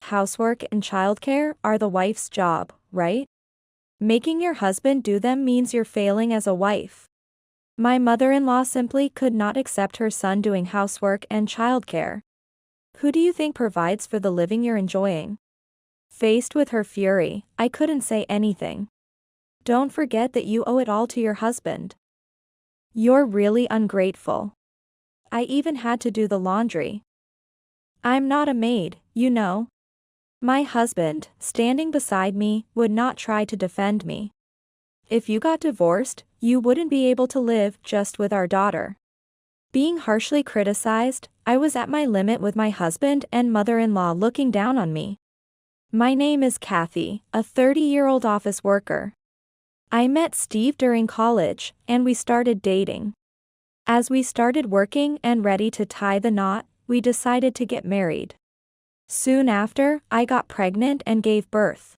Housework and childcare are the wife's job, right? Making your husband do them means you're failing as a wife. My mother-in-law simply could not accept her son doing housework and childcare. Who do you think provides for the living you're enjoying? Faced with her fury, I couldn't say anything. Don't forget that you owe it all to your husband. You're really ungrateful. I even had to do the laundry. I'm not a maid, you know. My husband, standing beside me, would not try to defend me. If you got divorced, you wouldn't be able to live just with our daughter. Being harshly criticized, I was at my limit with my husband and mother-in-law looking down on me. My name is Kathy, a 30-year-old office worker. I met Steve during college, and we started dating. As we started working and ready to tie the knot, we decided to get married. Soon after, I got pregnant and gave birth.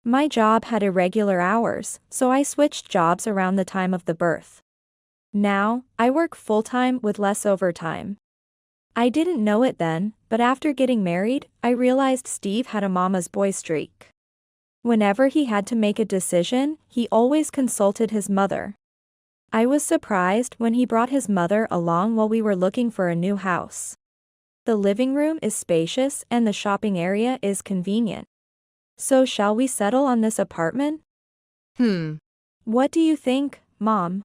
My job had irregular hours, so I switched jobs around the time of the birth. Now, I work full-time with less overtime. I didn't know it then, but after getting married, I realized Steve had a mama's boy streak. Whenever he had to make a decision, he always consulted his mother. I was surprised when he brought his mother along while we were looking for a new house. The living room is spacious and the shopping area is convenient. So shall we settle on this apartment? What do you think, Mom?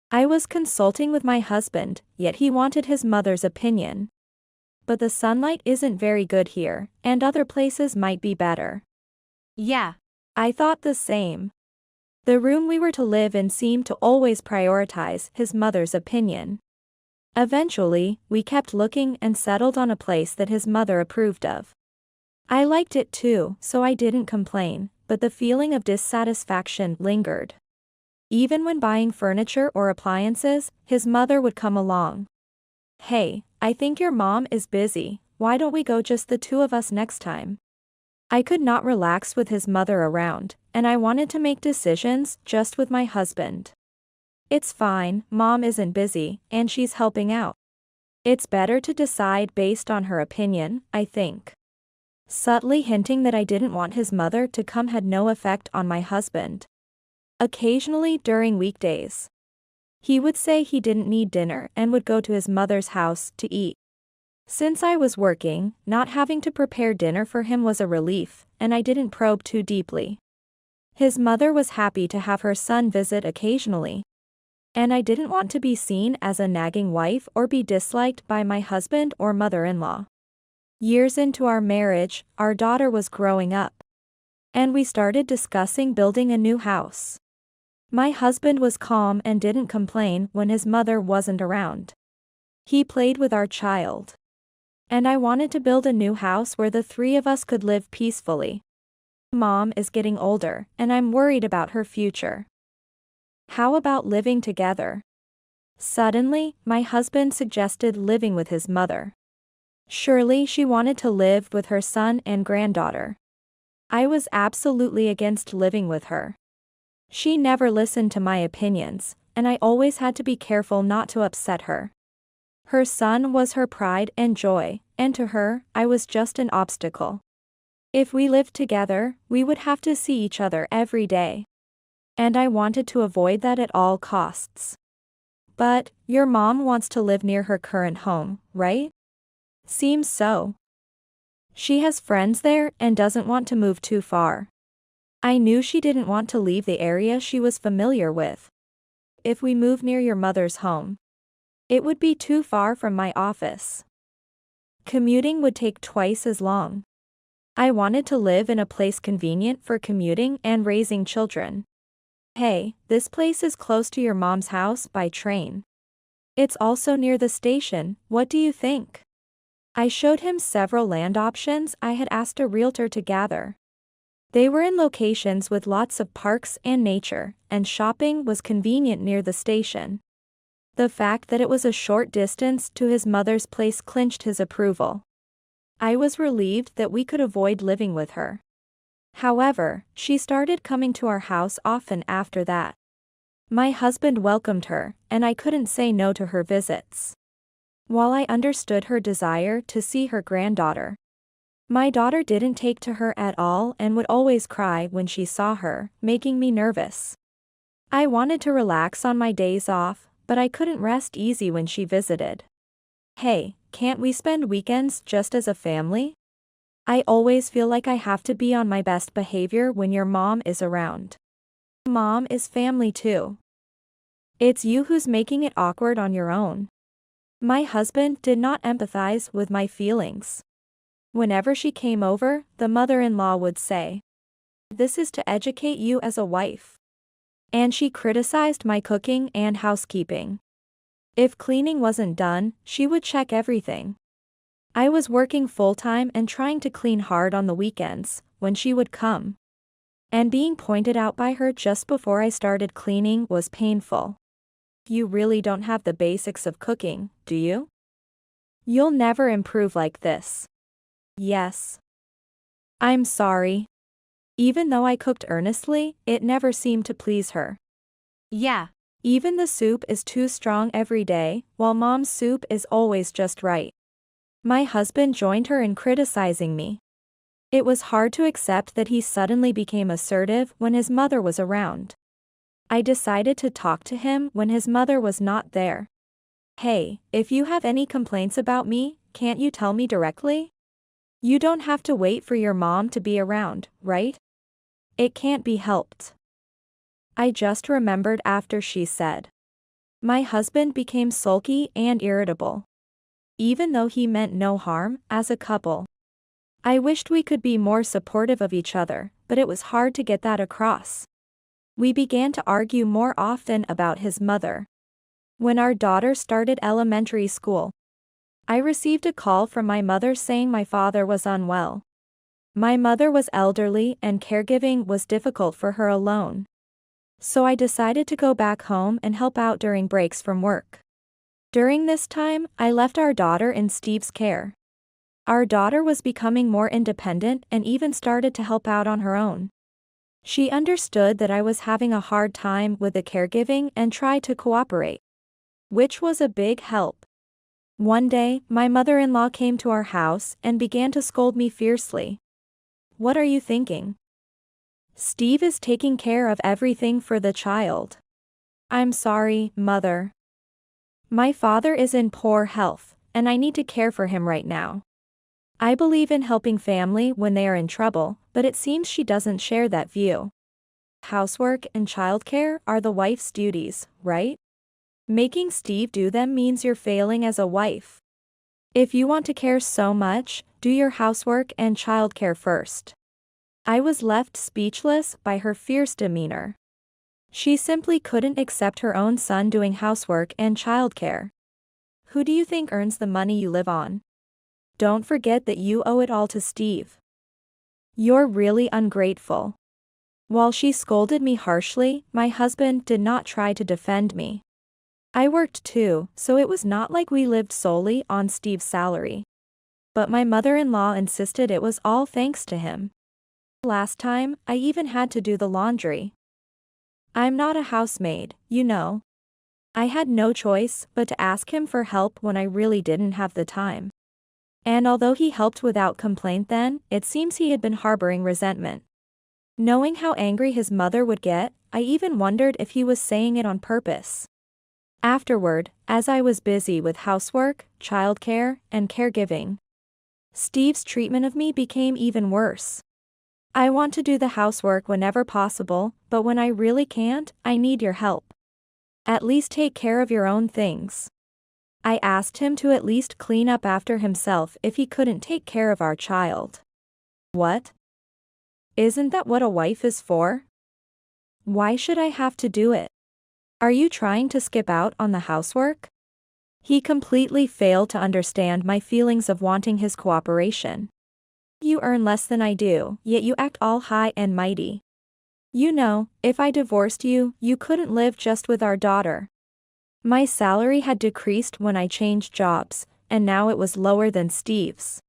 I was consulting with my husband, yet he wanted his mother's opinion. But the sunlight isn't very good here, and other places might be better. Yeah. I thought the same. The room we were to live in seemed to always prioritize his mother's opinion. Eventually, we kept looking and settled on a place that his mother approved of. I liked it too, so I didn't complain, but the feeling of dissatisfaction lingered. Even when buying furniture or appliances, his mother would come along. Hey, I think your mom is busy, why don't we go just the two of us next time? I could not relax with his mother around, and I wanted to make decisions just with my husband. It's fine, Mom isn't busy, and she's helping out. It's better to decide based on her opinion, I think. Subtly hinting that I didn't want his mother to come had no effect on my husband. Occasionally during weekdays, he would say he didn't need dinner and would go to his mother's house to eat. Since I was working, not having to prepare dinner for him was a relief, and I didn't probe too deeply. His mother was happy to have her son visit occasionally. And I didn't want to be seen as a nagging wife or be disliked by my husband or mother-in-law. Years into our marriage, our daughter was growing up. And we started discussing building a new house. My husband was calm and didn't complain when his mother wasn't around. He played with our child. And I wanted to build a new house where the three of us could live peacefully. Mom is getting older, and I'm worried about her future. How about living together? Suddenly, my husband suggested living with his mother. Surely she wanted to live with her son and granddaughter. I was absolutely against living with her. She never listened to my opinions, and I always had to be careful not to upset her. Her son was her pride and joy, and to her, I was just an obstacle. If we lived together, we would have to see each other every day. And I wanted to avoid that at all costs. But, your mom wants to live near her current home, right? Seems so. She has friends there and doesn't want to move too far. I knew she didn't want to leave the area she was familiar with. If we move near your mother's home, it would be too far from my office. Commuting would take twice as long. I wanted to live in a place convenient for commuting and raising children. Hey, this place is close to your mom's house by train. It's also near the station, what do you think? I showed him several land options I had asked a realtor to gather. They were in locations with lots of parks and nature, and shopping was convenient near the station. The fact that it was a short distance to his mother's place clinched his approval. I was relieved that we could avoid living with her. However, she started coming to our house often after that. My husband welcomed her, and I couldn't say no to her visits. While I understood her desire to see her granddaughter, My daughter didn't take to her at all and would always cry when she saw her, making me nervous. I wanted to relax on my days off, but I couldn't rest easy when she visited. Hey, can't we spend weekends just as a family? I always feel like I have to be on my best behavior when your mom is around. Mom is family too. It's you who's making it awkward on your own. My husband did not empathize with my feelings. Whenever she came over, the mother-in-law would say, "This is to educate you as a wife." And she criticized my cooking and housekeeping. If cleaning wasn't done, she would check everything. I was working full-time and trying to clean hard on the weekends, when she would come. And being pointed out by her just before I started cleaning was painful. You really don't have the basics of cooking, do you? You'll never improve like this. Yes. I'm sorry. Even though I cooked earnestly, it never seemed to please her. Yeah. Even the soup is too strong every day, while mom's soup is always just right. My husband joined her in criticizing me. It was hard to accept that he suddenly became assertive when his mother was around. I decided to talk to him when his mother was not there. Hey, if you have any complaints about me, can't you tell me directly? You don't have to wait for your mom to be around, right? It can't be helped. I just remembered after she said. My husband became sulky and irritable. Even though he meant no harm, as a couple. I wished we could be more supportive of each other, but it was hard to get that across. We began to argue more often about his mother. When our daughter started elementary school, I received a call from my mother saying my father was unwell. My mother was elderly and caregiving was difficult for her alone. So I decided to go back home and help out during breaks from work. During this time, I left our daughter in Steve's care. Our daughter was becoming more independent and even started to help out on her own. She understood that I was having a hard time with the caregiving and tried to cooperate, which was a big help. One day, my mother-in-law came to our house and began to scold me fiercely. What are you thinking? Steve is taking care of everything for the child. I'm sorry, Mother. My father is in poor health, and I need to care for him right now. I believe in helping family when they are in trouble, but it seems she doesn't share that view. Housework and childcare are the wife's duties, right? Making Steve do them means you're failing as a wife. If you want to care so much, do your housework and childcare first. I was left speechless by her fierce demeanor. She simply couldn't accept her own son doing housework and childcare. Who do you think earns the money you live on? Don't forget that you owe it all to Steve. You're really ungrateful. While she scolded me harshly, my husband did not try to defend me. I worked too, so it was not like we lived solely on Steve's salary. But my mother-in-law insisted it was all thanks to him. Last time, I even had to do the laundry. I'm not a housemaid, you know. I had no choice but to ask him for help when I really didn't have the time. And although he helped without complaint then, it seems he had been harboring resentment. Knowing how angry his mother would get, I even wondered if he was saying it on purpose. Afterward, as I was busy with housework, childcare, and caregiving, Steve's treatment of me became even worse. I want to do the housework whenever possible, but when I really can't, I need your help. At least take care of your own things. I asked him to at least clean up after himself if he couldn't take care of our child. What? Isn't that what a wife is for? Why should I have to do it? Are you trying to skip out on the housework? He completely failed to understand my feelings of wanting his cooperation. You earn less than I do, yet you act all high and mighty. You know, if I divorced you, you couldn't live just with our daughter. My salary had decreased when I changed jobs, and now it was lower than Steve's.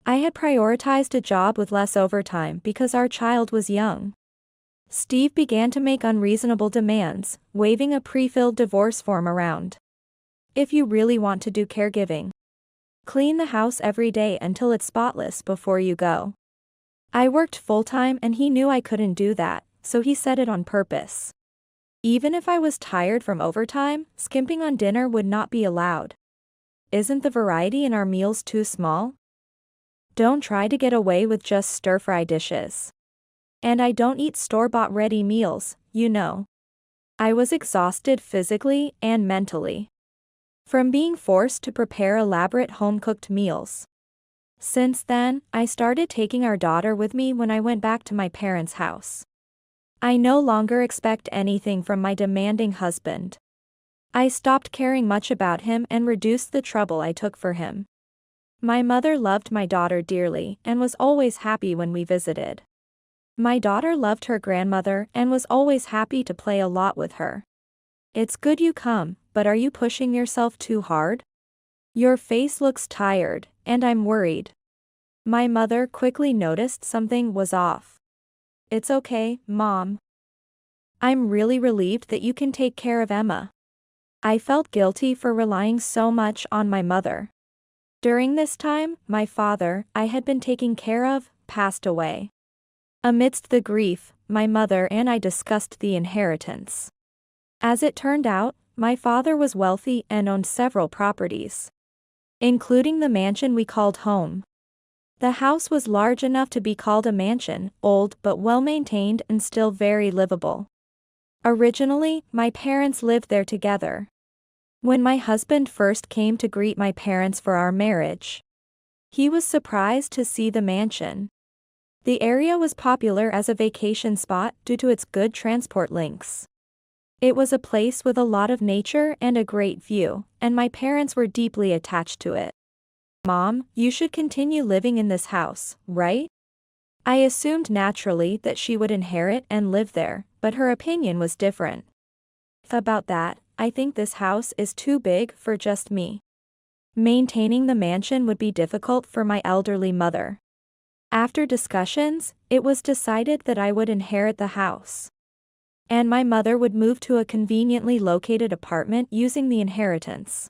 I had prioritized a job with less overtime because our child was young. Steve began to make unreasonable demands, waving a pre-filled divorce form around. If you really want to do caregiving, Clean the house every day until it's spotless before you go. I worked full-time and he knew I couldn't do that, so he said it on purpose. Even if I was tired from overtime, skimping on dinner would not be allowed. Isn't the variety in our meals too small? Don't try to get away with just stir-fry dishes. And I don't eat store-bought ready meals, you know. I was exhausted physically and mentally from being forced to prepare elaborate home-cooked meals. Since then, I started taking our daughter with me when I went back to my parents' house. I no longer expect anything from my demanding husband. I stopped caring much about him and reduced the trouble I took for him. My mother loved my daughter dearly and was always happy when we visited. My daughter loved her grandmother and was always happy to play a lot with her. It's good you come, but are you pushing yourself too hard? Your face looks tired, and I'm worried. My mother quickly noticed something was off. It's okay, Mom. I'm really relieved that you can take care of Emma. I felt guilty for relying so much on my mother. During this time, my father, I had been taking care of, passed away. Amidst the grief, my mother and I discussed the inheritance. As it turned out, my father was wealthy and owned several properties, including the mansion we called home. The house was large enough to be called a mansion, old but well-maintained and still very livable. Originally, my parents lived there together. When my husband first came to greet my parents for our marriage, he was surprised to see the mansion. The area was popular as a vacation spot due to its good transport links. It was a place with a lot of nature and a great view, and my parents were deeply attached to it. Mom, you should continue living in this house, right? I assumed naturally that she would inherit and live there, but her opinion was different. About that, I think this house is too big for just me. Maintaining the mansion would be difficult for my elderly mother. After discussions, it was decided that I would inherit the house, and my mother would move to a conveniently located apartment using the inheritance.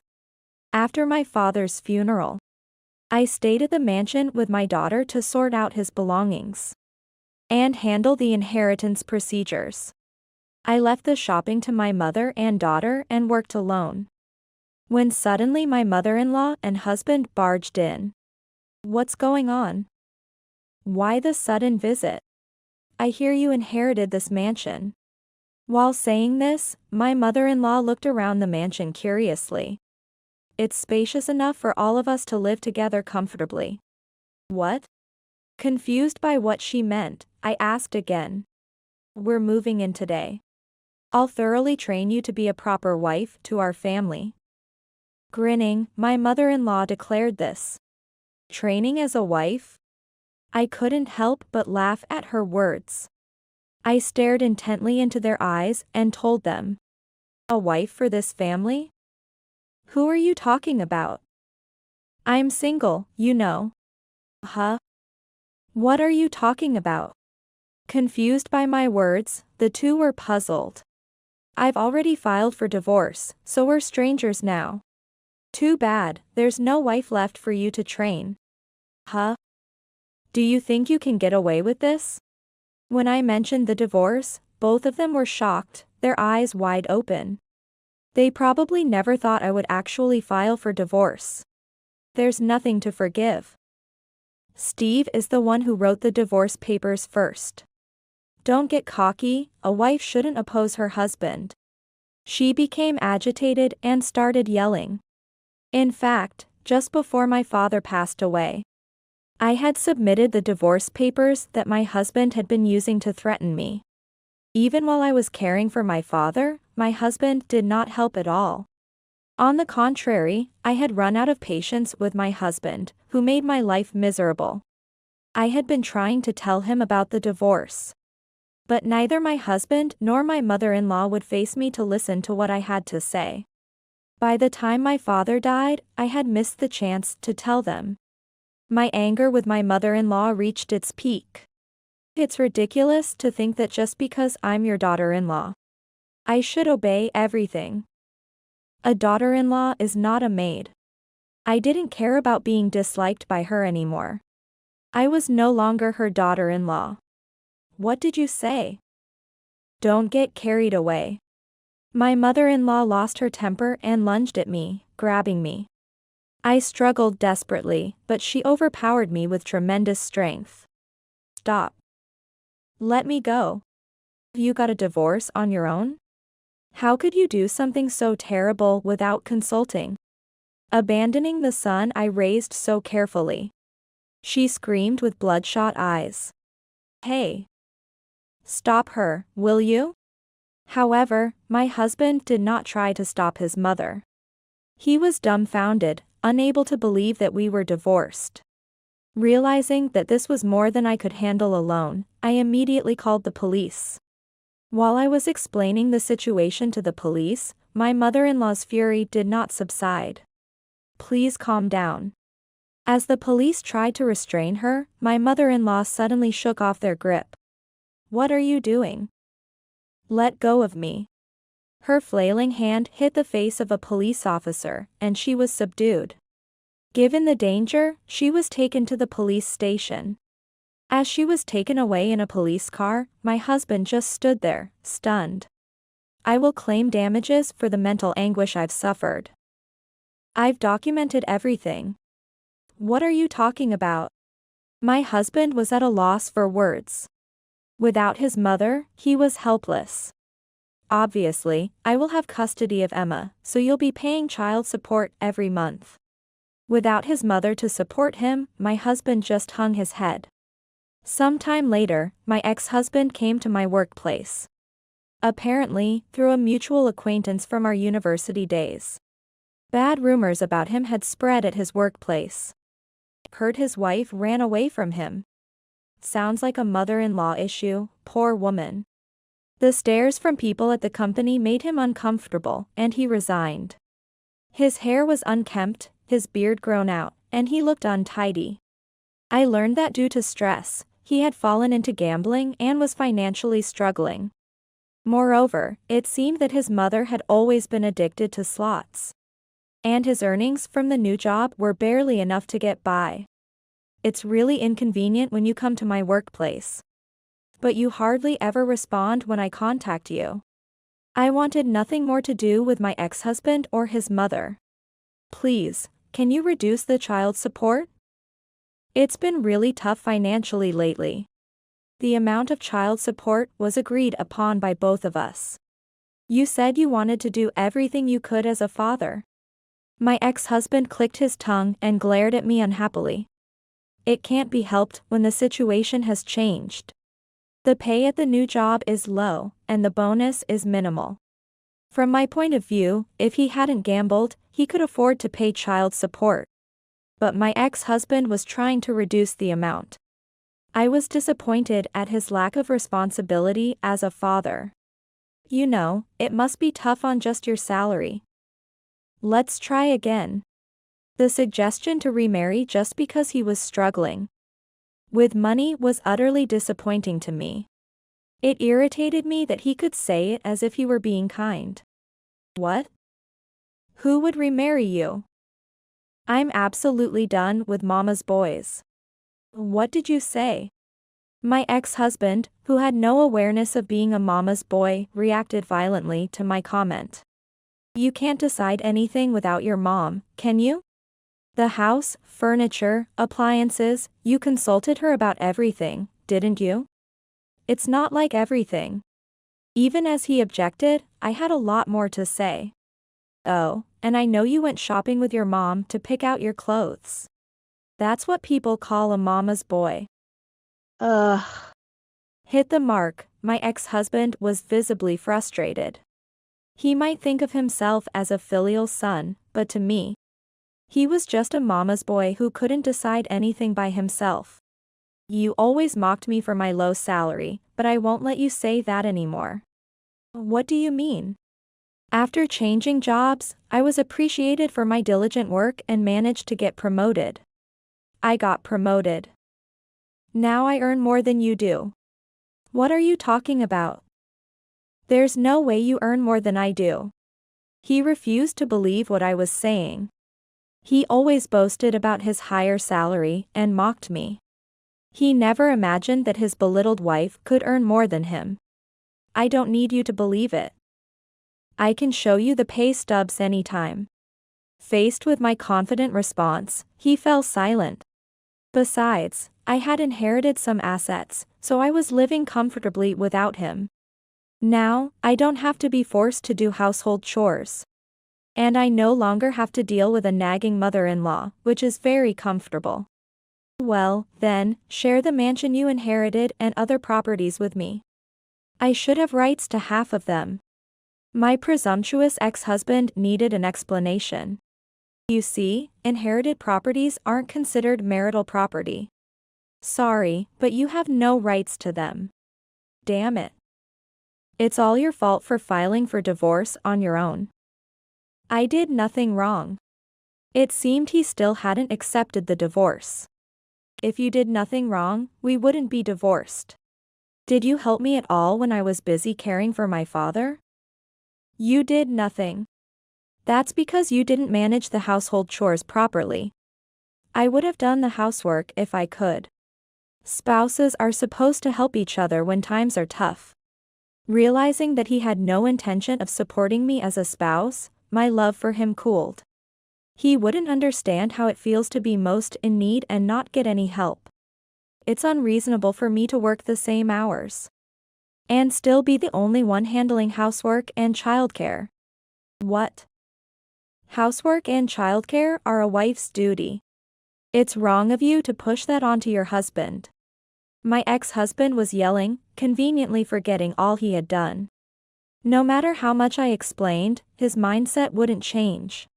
After my father's funeral, I stayed at the mansion with my daughter to sort out his belongings and handle the inheritance procedures. I left the shopping to my mother and daughter and worked alone, when suddenly my mother-in-law and husband barged in. What's going on? Why the sudden visit? I hear you inherited this mansion. While saying this, my mother-in-law looked around the mansion curiously. It's spacious enough for all of us to live together comfortably. What? Confused by what she meant, I asked again. We're moving in today. I'll thoroughly train you to be a proper wife to our family. Grinning, my mother-in-law declared this. Training as a wife? I couldn't help but laugh at her words. I stared intently into their eyes and told them. A wife for this family? Who are you talking about? I'm single, you know. Huh? What are you talking about? Confused by my words, the two were puzzled. I've already filed for divorce, so we're strangers now. Too bad, there's no wife left for you to train. Huh? Do you think you can get away with this? When I mentioned the divorce, both of them were shocked, their eyes wide open. They probably never thought I would actually file for divorce. There's nothing to forgive. Steve is the one who wrote the divorce papers first. Don't get cocky, a wife shouldn't oppose her husband. She became agitated and started yelling. In fact, just before my father passed away, I had submitted the divorce papers that my husband had been using to threaten me. Even while I was caring for my father, my husband did not help at all. On the contrary, I had run out of patience with my husband, who made my life miserable. I had been trying to tell him about the divorce, but neither my husband nor my mother-in-law would face me to listen to what I had to say. By the time my father died, I had missed the chance to tell them. My anger with my mother-in-law reached its peak. It's ridiculous to think that just because I'm your daughter-in-law, I should obey everything. A daughter-in-law is not a maid. I didn't care about being disliked by her anymore. I was no longer her daughter-in-law. What did you say? Don't get carried away. My mother-in-law lost her temper and lunged at me, grabbing me. I struggled desperately, but she overpowered me with tremendous strength. Stop. Let me go. You got a divorce on your own? How could you do something so terrible without consulting? Abandoning the son I raised so carefully. She screamed with bloodshot eyes. Hey. Stop her, will you? However, my husband did not try to stop his mother. He was dumbfounded, unable to believe that we were divorced. Realizing that this was more than I could handle alone, I immediately called the police. While I was explaining the situation to the police, my mother-in-law's fury did not subside. Please calm down. As the police tried to restrain her, my mother-in-law suddenly shook off their grip. What are you doing? Let go of me. Her flailing hand hit the face of a police officer, and she was subdued. Given the danger, she was taken to the police station. As she was taken away in a police car, my husband just stood there, stunned. I will claim damages for the mental anguish I've suffered. I've documented everything. What are you talking about? My husband was at a loss for words. Without his mother, he was helpless. Obviously, I will have custody of Emma, so you'll be paying child support every month. Without his mother to support him, my husband just hung his head. Sometime later, my ex-husband came to my workplace. Apparently, through a mutual acquaintance from our university days. Bad rumors about him had spread at his workplace. Heard his wife ran away from him. Sounds like a mother-in-law issue, poor woman. The stares from people at the company made him uncomfortable, and he resigned. His hair was unkempt, his beard grown out, and he looked untidy. I learned that due to stress, he had fallen into gambling and was financially struggling. Moreover, it seemed that his mother had always been addicted to slots. And his earnings from the new job were barely enough to get by. It's really inconvenient when you come to my workplace. But you hardly ever respond when I contact you. I wanted nothing more to do with my ex-husband or his mother. Please, can you reduce the child support? It's been really tough financially lately. The amount of child support was agreed upon by both of us. You said you wanted to do everything you could as a father. My ex-husband clicked his tongue and glared at me unhappily. It can't be helped when the situation has changed. The pay at the new job is low, and the bonus is minimal. From my point of view, if he hadn't gambled, he could afford to pay child support. But my ex-husband was trying to reduce the amount. I was disappointed at his lack of responsibility as a father. You know, it must be tough on just your salary. Let's try again. The suggestion to remarry just because he was struggling with money was utterly disappointing to me. It irritated me that he could say it as if he were being kind. What? Who would remarry you? I'm absolutely done with mama's boys. What did you say? My ex-husband, who had no awareness of being a mama's boy, reacted violently to my comment. You can't decide anything without your mom, can you? The house, furniture, appliances, you consulted her about everything, didn't you? It's not like everything. Even as he objected, I had a lot more to say. Oh, and I know you went shopping with your mom to pick out your clothes. That's what people call a mama's boy. Ugh. Hit the mark, my ex-husband was visibly frustrated. He might think of himself as a filial son, but to me, he was just a mama's boy who couldn't decide anything by himself. You always mocked me for my low salary, but I won't let you say that anymore. What do you mean? After changing jobs, I was appreciated for my diligent work and managed to get promoted. I got promoted. Now I earn more than you do. What are you talking about? There's no way you earn more than I do. He refused to believe what I was saying. He always boasted about his higher salary and mocked me. He never imagined that his belittled wife could earn more than him. I don't need you to believe it. I can show you the pay stubs anytime. Faced with my confident response, he fell silent. Besides, I had inherited some assets, so I was living comfortably without him. Now, I don't have to be forced to do household chores. And I no longer have to deal with a nagging mother-in-law, which is very comfortable. Well, then, share the mansion you inherited and other properties with me. I should have rights to half of them. My presumptuous ex-husband needed an explanation. You see, inherited properties aren't considered marital property. Sorry, but you have no rights to them. Damn it. It's all your fault for filing for divorce on your own. I did nothing wrong. It seemed he still hadn't accepted the divorce. If you did nothing wrong, we wouldn't be divorced. Did you help me at all when I was busy caring for my father? You did nothing. That's because you didn't manage the household chores properly. I would have done the housework if I could. Spouses are supposed to help each other when times are tough. Realizing that he had no intention of supporting me as a spouse, my love for him cooled. He wouldn't understand how it feels to be most in need and not get any help. It's unreasonable for me to work the same hours and still be the only one handling housework and childcare. What? Housework and childcare are a wife's duty. It's wrong of you to push that onto your husband. My ex-husband was yelling, conveniently forgetting all he had done. No matter how much I explained, his mindset wouldn't change.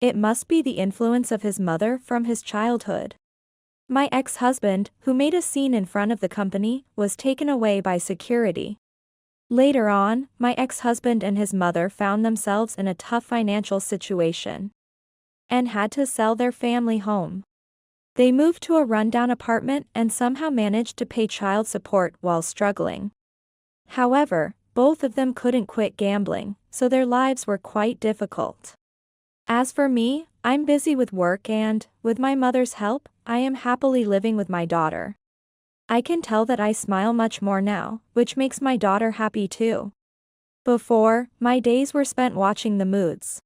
It must be the influence of his mother from his childhood. My ex-husband, who made a scene in front of the company, was taken away by security. Later on, my ex-husband and his mother found themselves in a tough financial situation and had to sell their family home. They moved to a rundown apartment and somehow managed to pay child support while struggling. However, both of them couldn't quit gambling, so their lives were quite difficult. As for me, I'm busy with work and, with my mother's help, I am happily living with my daughter. I can tell that I smile much more now, which makes my daughter happy too. Before, my days were spent watching the moods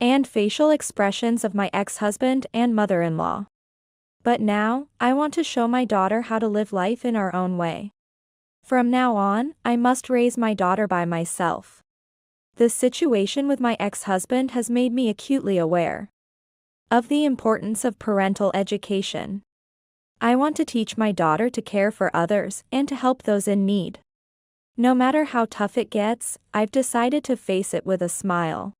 and facial expressions of my ex-husband and mother-in-law. But now, I want to show my daughter how to live life in our own way. From now on, I must raise my daughter by myself. The situation with my ex-husband has made me acutely aware of the importance of parental education. I want to teach my daughter to care for others and to help those in need. No matter how tough it gets, I've decided to face it with a smile.